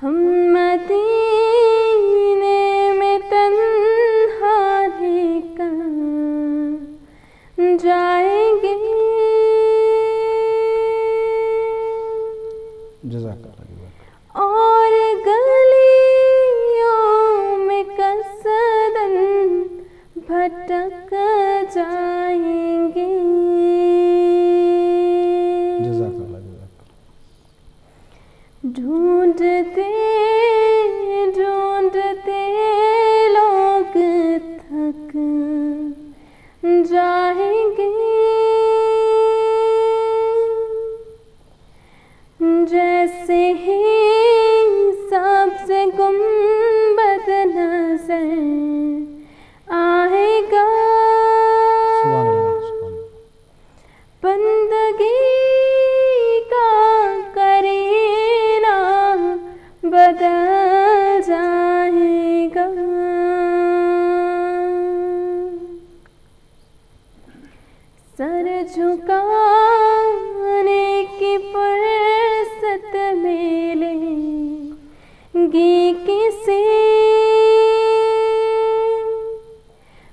ہم مدینے میں تنہا رہ کر جائیں گے. جزاک اللہ. اور گلیوں میں قصداً بھٹک جائیں گے. جزاک اللہ. ڈھونڈتے ڈھونڈتے لوگ تھک جائیں گے. جیسے ہی سبز گنبد نظر آئے گا بندگی کا کرینہ بدل جائے گا. سر جھکانے کی فرصت ملے گی کسی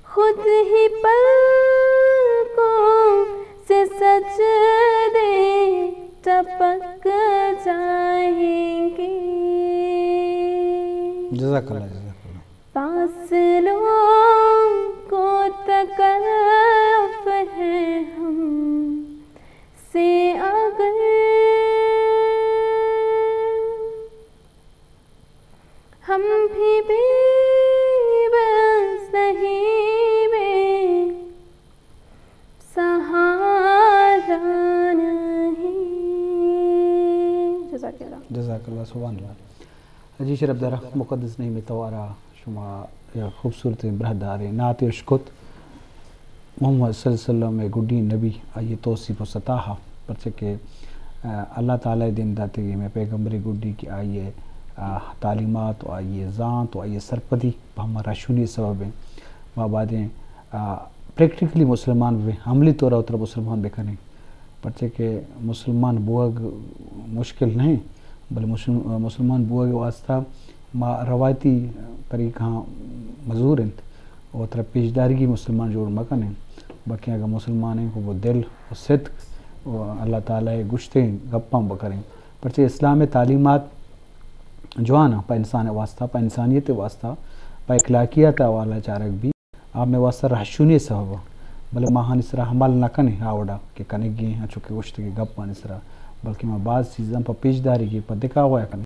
خود ہی پلکوں سے سجدے ٹپک جائیں گے. جزاک اللہ. فاصلوں کو تکلف ہے ہم سے اگر ہم بھی بس نہیں میں سہارا نہیں. جزاک اللہ. جزاک اللہ. سبحان اللہ. جی شرف دارا مقدس نہیں میں توارا شما یا خوبصورت برہدار نعت اشکت محمد صلی اللہ علیہ وسلم گڈی نبی آئیے توصیف و ستاہا پرچہ کہ اللہ تعالیٰ دین داتے گئے میں پیغمبری گڈی کی آئیے تعلیمات و آئیے ذات و آئیے سرپدی ہمارا شونی سبب ہیں مابادیں پریکٹیکلی مسلمان بھی عملی طور اتر مسلمان بے کریں پرچہ کہ مسلمان بوگ مشکل نہیں بل مسلمان بوگ واسطہ ما روایتی طریقہ مزور ہیں اور طرح پیشدارگی مسلمان جوڑ مکن ہیں باقی اگر مسلمان ہیں وہ دل و صدق و اللہ تعالیٰ گشتے گپاں بکریں پرچہ اسلام تعلیمات جوانا پا انسان واسطہ پا انسانیت واسطہ پا اخلاقیات والا چارک بھی آپ میں واسطہ رہشونی سبب بلکہ ماہاں اسرا حمل نہ کنے آوڑا کہ کنے گی ہیں چونکہ گشتے کی گپاں اسرا بلکہ میں بعض چیزاں پا پیشداری کی پا دکھا ہوا ہے کنے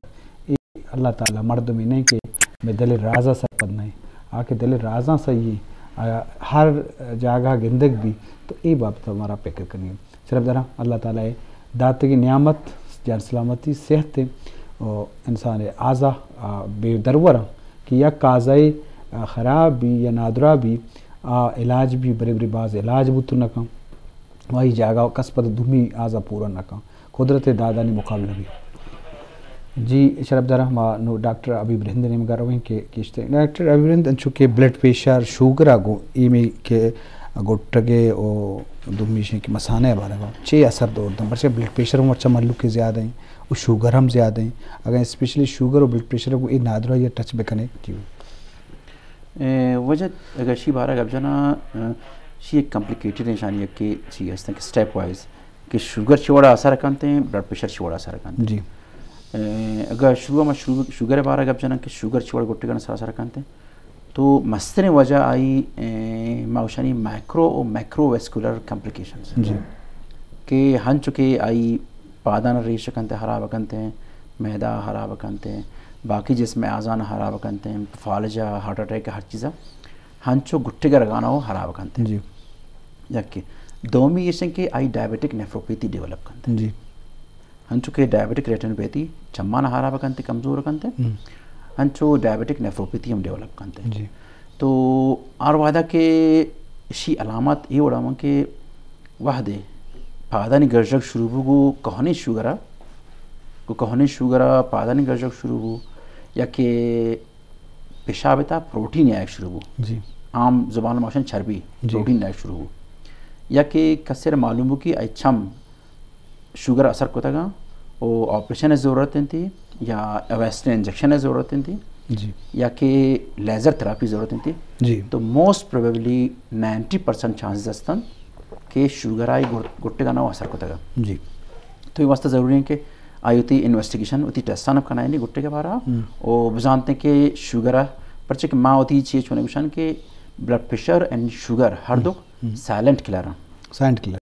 اللہ تعالیٰ مردمی نہیں کہ میں دل رازہ سا پڑھنا ہے آکے دل رازہ سا یہ ہر جاگہ گندگ بھی تو ای بابت ہمارا فکر کرنی ہے. صرف درہ اللہ تعالیٰ داتے کی نعمت جان سلامتی صحت اور انسان آزا بے درورہ کہ یا قاضائی خراب بھی یا نادرہ بھی علاج بھی بڑے بڑے بعض علاج بھی تو نہ کم وہی جاگہ قسمت دھومی آزا پورا نہ کم قدرت دادانی مقابلہ بھی. جی شرف دارہ نو ڈاکٹر ابھی برہند نے مگا رویں کہ کشتے ڈاکٹر ابھی برہند چونکہ بلڈ پریشر شوگر آگو ای میں کہ گٹگے اور دمیشیں کہ مسانے بارے گا چے اثر دور دیں برچہ بلڈ پریشر ہم اچھا ملو کے زیادہ ہیں اور شوگر ہم زیادہ ہیں اگر اسپیشلی شوگر اور بلڈ پریشر کو ای نادرہ یا ٹچ بکنے کیوں وجہ اگر شی بارہ گب جانا شی ایک کمپلیکیٹڈ نشانی ہے کہ شی اس طرح کہ سٹیپ وائز کہ شوگر چوڑا اثر کرتے ہیں بلڈ پریشر چوڑا اثر کرتے ہیں. جی اگر شروع میں شوگر بارہ گب جانا کہ شوگر چوڑا گٹے کا اثر کرتے ہیں تو مستر وجہ آئی معاشانی مائکرو اور میکرو ویسکولر کمپلیکیشنز جی کہ ہن چکے آئی پادان ریش کنتے خراب کنتے ہیں میدا خراب کنتے ہیں باقی جسم اعضاء خراب کنتے ہیں فالجہ ہارٹ اٹیک ہر چیزا ہن چو گٹے کا رگانا ہو خراب کنتے ہیں. جی یکی دومی یہ کہ آئی ڈائبیٹک نیفروپیتی ڈیولپ کنتے ہیں. جی ہنچو کہ ڈائبیٹک ریٹینوپیتی چمان خراب کنتے کمزور کنتے ہنچو ڈائبیٹک نیفروپیتی ہم ڈیولپ کنتے ہیں. جی تو اور وعدہ کہ شی علامات یہ اڑا کہ وحدے پادانی گرجک شروع ہو کہانی شوگرہ کو کہانی شوگرہ پادانی گرجک شروع ہو یا کہ پیشابتا پروٹین آئے شروع ہو جی عام زبان موشن چربی پروٹین آئے شروع ہو یا کہ کسر معلوم ہو کہ اچھم شوگر اثر کو تگا اور آپریشن ضرورت تھی یا ویسٹرن انجیکشن ضرورت تھی جی یا کہ لیزر تھراپی ضرورت تھی جی تو موسٹ پروبیبلی 90% چانسز ہستن کہ شوگر آئی گٹے کا نہ اثر کو تگا جی تو یہ واسطہ ضروری ہے کہ آئی ہوتی انویسٹیگیشن ہوتی ٹیسٹان اب کھانا ہے نہیں گٹے کے بارا اور بزانتے ہیں کہ شوگر پرچے کہ ماں ہوتی چیز چھونے گوشان کہ بلڈ پریشر اینڈ شوگر ہر دو سائلنٹ کلر سائنٹ کلر